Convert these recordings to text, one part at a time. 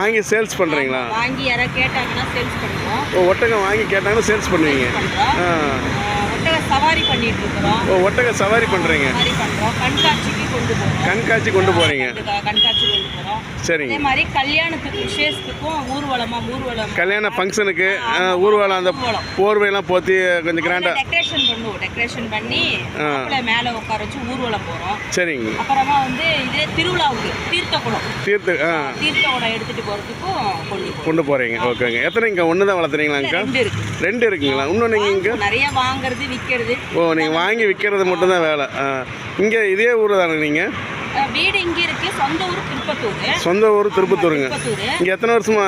வாங்கி சேல்ஸ் பண்ணுறீங்களா? வாங்கி யாராவது கேட்டாங்கன்னா சேல்ஸ் பண்ணுவோம். ஓ, ஒட்டகம் வாங்கி கேட்டாங்கன்னா சேல்ஸ் பண்ணுவீங்க. ஒட்டக சவாரி பண்ணிட்டு இருக்கிறோம். ஓ, ஒட்டக சவாரி பண்ணுறீங்க. கண்காட்சிக்கு கொண்டு போகிறோம். கண்காட்சி கொண்டு போகிறீங்க. கண்காட்சி கொண்டு போகிறோம். சரிங்க. அதே மாதிரி கல்யாணத்துக்கு விசேஷத்துக்கும் ஊர்வலம் கல்யாண ஃபங்க்ஷனுக்கு ஊர்வலம் அந்த போர்வையெல்லாம் போற்றி கொஞ்சம் கிராண்டாக டெக்கரேஷன் பண்ணுவோம். டெக்கரேஷன் பண்ணி மேலே உட்கார வச்சு ஊர்வலம் போகிறோம். சரிங்க. அப்புறமா வந்து இதே திருவிழாவுக்கு தீர்த்தக்குளம் எடுத்துகிட்டு போகிறதுக்கும் கொண்டு போகிறீங்க. ஓகேங்க. எத்தனைங்க? ஒன்று தான் வளர்த்துறீங்களாங்கக்கா? ரெண்டு இருக்குங்களா? இன்னும் நீங்கள் இங்கே நிறைய வாங்குறது விற்கிறது. ஓ, நீங்கள் வாங்கி விற்கிறது மட்டும்தான் வேலை. இங்கே இதே ஊர் தானே நீங்கள்? வீடு இங்கே இருக்கு. சொந்த ஊர் திருப்பத்தூர். சொந்த ஊர் திருப்பத்தூருங்க. இங்கே எத்தனை வருஷமா?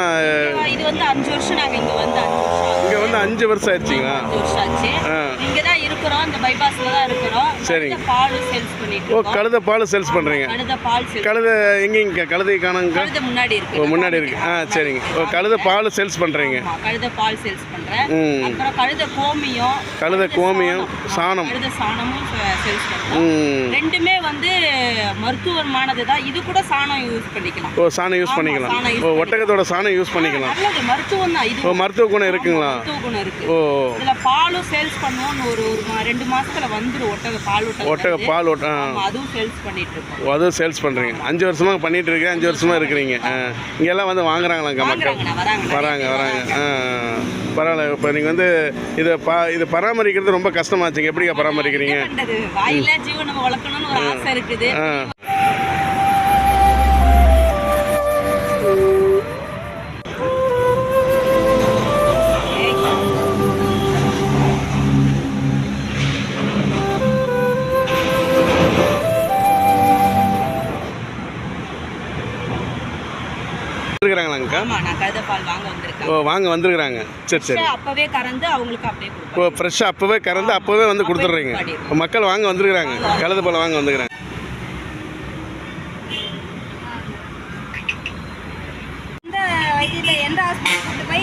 இது வந்து 5 வருஷம். நாங்கள் இங்கே வந்து 5 வருஷம். இங்கே வந்து 5 வருஷம் ஆயிடுச்சிங்களா? 5 வருஷம் ஆச்சு. இங்கே தான் இருக்கிறோம். இந்த பைபாஸில் தான் இருக்கிறோம். சரிங்க. பால் சேல்ஸ் பண்ணிட்டு இருக்கோம். ஓ, கழுதை பால் சேல்ஸ் பண்ணுறீங்க. கழுதை எங்கேங்க? கழுதை காணுங்க. கழுதை முன்னாடி இருக்கு. ஓ, முன்னாடி இருக்கு. சரிங்க. ஓ, கழுதை பால் சேல்ஸ் பண்ணுறீங்க. கழுதை பால் சேல்ஸ் பண்ணுறேன். அப்புறம் கழுதை கோமியம் சாணம். கழுதை சாணமும் சேல்ஸ் பண்ணுறோம். ரெண்டுமே வந்து மருத்துவமானது தான். இது கூட சாணம் யூஸ் பண்ணிக்கலாம். ஓ, சாணம் யூஸ் பண்ணிக்கலாம். ஓ, ஒட்டகத்தோட சாணம் யூஸ் பண்ணிக்கலாம். மருத்துவம் தான் இது. மருத்துவ குணம் இருக்குங்களா? மருத்துவ குணம் இருக்கு. ஓ, இதுல பாலும் சேல்ஸ் பண்ணுவோம். ஒரு 2 மாசத்துல வந்துரும் ஒட்டக பால். அதுவும் சேல்ஸ் பண்ணிட்டு இருக்கோம். அதுவும் சேல்ஸ் பண்றீங்க. 5 வருஷமா பண்ணிட்டு இருக்கீங்க. 5 வருஷமா இருக்கிறீங்க. இங்க எல்லாம் வந்து வாங்குறாங்களாங்க மக்கள்? வராங்க. பரவாயில்ல. இப்போ நீங்கள் வந்து இதை பராமரிக்கிறது ரொம்ப கஷ்டமாச்சுங்க. எப்படிங்க பராமரிக்கிறீங்க? வாயில ஜீவன் நம்ம வளர்க்கணும்னு ஒரு ஆசை இருக்குது. வாங்க வந்திருக்கிறாங்க. சரி. அப்பவே கறந்து அவங்களுக்கு அப்படியே இப்போ ஃப்ரெஷ்ஷாக அப்பவே கறந்து அப்பவே வந்து கொடுத்துட்றீங்க. மக்கள் வாங்க வந்திருக்கிறாங்க. கழுதை பால் வாங்க வந்துக்கிறாங்க.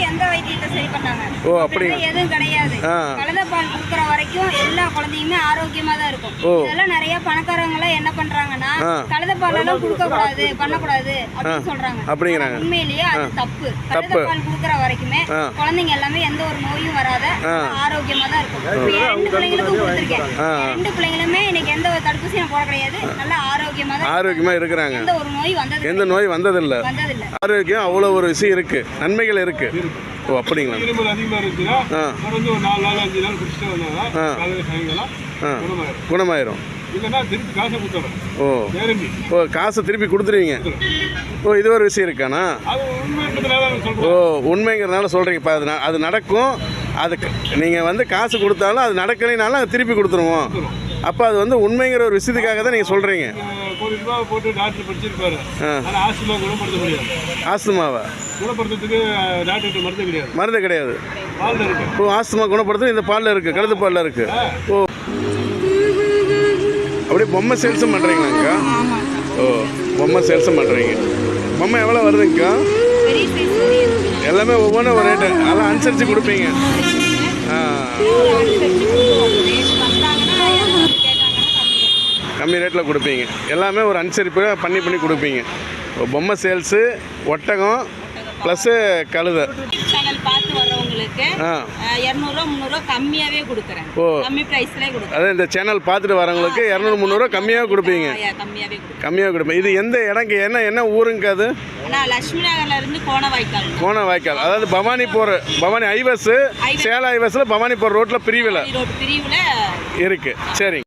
எந்த வைத்தியத்தை சரி பண்ணாங்க? ஓ, அப்படிங்க. எதுவும் கிடையாது. கழுதை பால் கொடுக்குற வரைக்கும் எல்லா குழந்தையுமே ஆரோக்கியமா தான் இருக்கும். இதெல்லாம் நிறைய பணக்காரங்க எல்லாம் என்ன பண்றாங்கன்னா கழுதை பால் எல்லாம் கொடுக்க கூடாது, பண்ணக்கூடாது அப்படின்னு சொல்றாங்க. அப்படிங்கிறாங்க. உண்மையிலேயே அது தப்பு. கழுதை பால் கொடுக்குற வரைக்குமே குழந்தைங்க எல்லாமே எந்த ஒரு நோயும் வராத ஆரோக்கியமா தான் இருக்கும். 2 பிள்ளைங்களுக்கும் கொடுத்துருக்கேன். 2 பிள்ளைங்களுமே இன்னைக்கு எந்த ஒரு தடுப்பூசி நான் போட கிடையாது. நல்லா ஆரோக்கியமா இருக்கிறாங்க. எந்த ஒரு நோய் வந்தது? எந்த நோய் வந்ததில்லை. ஆரோக்கியம் அவ்வளோ ஒரு விஷயம் இருக்கு. நன்மைகள் இருக்கு. ஓ, அப்படிங்களா? குணமாயிரும். ஓ, காசை திருப்பி கொடுத்துருவீங்க. ஓ, இது ஒரு விஷயம் இருக்காண்ணா? ஓ, உண்மைங்கிறதுனால சொல்கிறீங்க. இப்போ அது நடக்கும். அதுக்கு நீங்கள் வந்து காசு கொடுத்தாலும் அது நடக்கலைனாலும் அது திருப்பி கொடுத்துருவோம். அப்போ அது வந்து உண்மைங்கிற ஒரு விஷயத்துக்காக தான் நீங்கள் சொல்கிறீங்க. ஆஸ்துமாவா? மருந்து கிடையாது. ஓ, ஆஸ்துமா குணப்படுத்த இந்த பாலில் இருக்குது. கழுது பாலில் இருக்குது. ஓ, அப்படியே பொம்மை சேல்ஸும் பண்ணுறீங்களாங்க்கா? ஓ, பொம்மை சேல்ஸும் பண்ணுறீங்க. பொம்மை எவ்வளோ வருதுங்கக்கா? எல்லாமே ஒவ்வொன்றும் ஒரு ரேட்டு. அதெல்லாம் அனுசரித்து கொடுப்பீங்க. கம்மி ரேட்டில் கொடுப்பீங்க. எல்லாமே ஒரு அனுசரிப்பு பண்ணி கொடுப்பீங்க. பொம்மை சேல்ஸு, ஒட்டகம் ப்ளஸ்ஸு கழுதை. சேனல் பார்த்து வர்றவங்களுக்கு 200 300 கம்மியாகவே கொடுக்குறேன். ஓ, கம்மி ப்ரைஸ்லேயே கொடுக்குறேன். அதான் இந்த சேனல் பார்த்துட்டு வரவங்களுக்கு 200 300 கம்மியாக கொடுப்பீங்க. கம்மியாக கொடுப்பீங்க. இது எந்த இடங்க? என்ன ஊருங்க அது? லட்சுமி நகர்லேருந்து கோணவாய்க்கால். அதாவது பவானி ஹைவேஸ், சேலம் ஹைவேஸில் பவானி போகிற ரோட்டில் பிரிவில் இருக்குது. சரிங்க.